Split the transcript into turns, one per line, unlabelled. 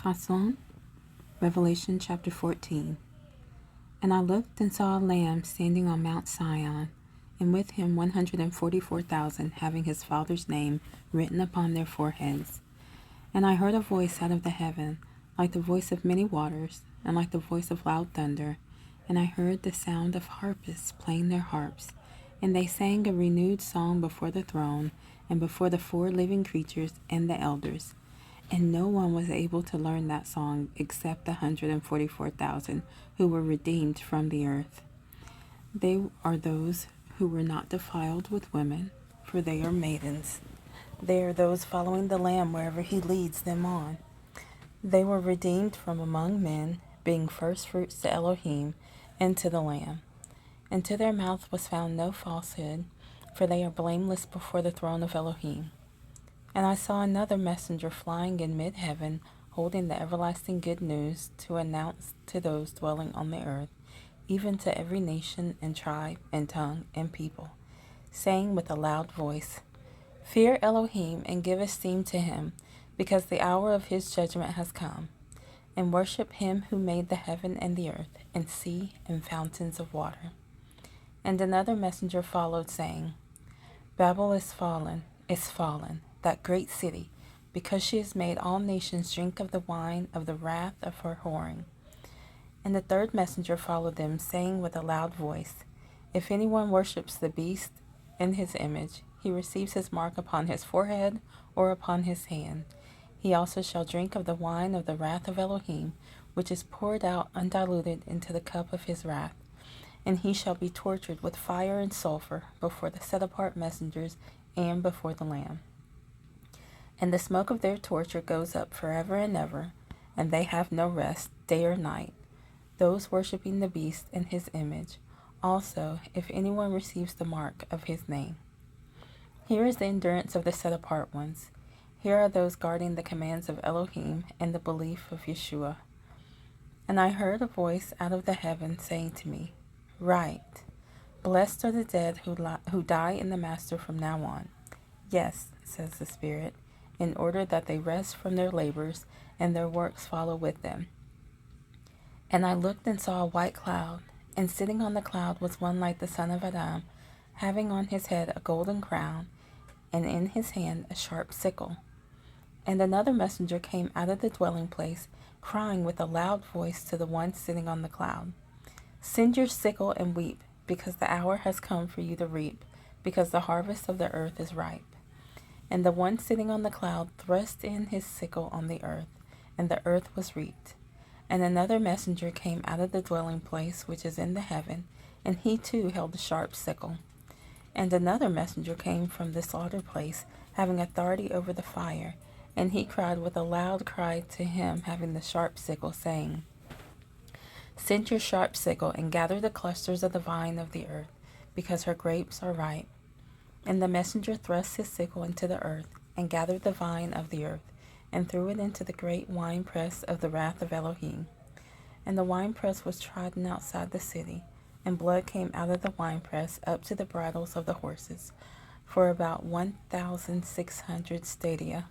Hazon, Revelation chapter 14. And I looked and saw a Lamb standing on Mount Sion, and with him 144,000, having his Father's name written upon their foreheads. And I heard a voice out of the heaven, like the voice of many waters, and like the voice of loud thunder. And I heard the sound of harpists playing their harps. And they sang a renewed song before the throne, and before the 4 living creatures and the elders. And no one was able to learn that song except the 144,000 who were redeemed from the earth. They are those who were not defiled with women, for they are maidens. They are those following the Lamb wherever he leads them on. They were redeemed from among men, being firstfruits to Elohim and to the Lamb. And to their mouth was found no falsehood, for they are blameless before the throne of Elohim. And I saw another messenger flying in mid-heaven, holding the everlasting good news to announce to those dwelling on the earth, even to every nation and tribe and tongue and people, saying with a loud voice, Fear Elohim and give esteem to him, because the hour of his judgment has come, and worship him who made the heaven and the earth, and sea and fountains of water. And another messenger followed, saying, Babel is fallen, that great city, because she has made all nations drink of the wine of the wrath of her whoring. And the third messenger followed them, saying with a loud voice, If anyone worships the beast and his image, he receives his mark upon his forehead or upon his hand. He also shall drink of the wine of the wrath of Elohim, which is poured out undiluted into the cup of his wrath. And he shall be tortured with fire and sulfur before the set-apart messengers and before the Lamb. And the smoke of their torture goes up forever and ever, and they have no rest day or night, those worshipping the beast and his image, also if anyone receives the mark of his name. Here is the endurance of the set-apart ones. Here are those guarding the commands of Elohim and the belief of Yeshua. And I heard a voice out of the heaven saying to me, Write, Blessed are the dead who die in the Master from now on. Yes, says the Spirit, in order that they rest from their labors, and their works follow with them. And I looked and saw a white cloud, and sitting on the cloud was one like the son of Adam, having on his head a golden crown, and in his hand a sharp sickle. And another messenger came out of the dwelling place, crying with a loud voice to the one sitting on the cloud, Send your sickle and weep, because the hour has come for you to reap, because the harvest of the earth is ripe. And the one sitting on the cloud thrust in his sickle on the earth, and the earth was reaped. And another messenger came out of the dwelling place which is in the heaven, and he too held a sharp sickle. And another messenger came from the slaughter place, having authority over the fire, and he cried with a loud cry to him having the sharp sickle, saying, Send your sharp sickle, and gather the clusters of the vine of the earth, because her grapes are ripe. And the messenger thrust his sickle into the earth, and gathered the vine of the earth, and threw it into the great winepress of the wrath of Elohim. And the winepress was trodden outside the city, and blood came out of the winepress up to the bridles of the horses, for about 1,600 stadia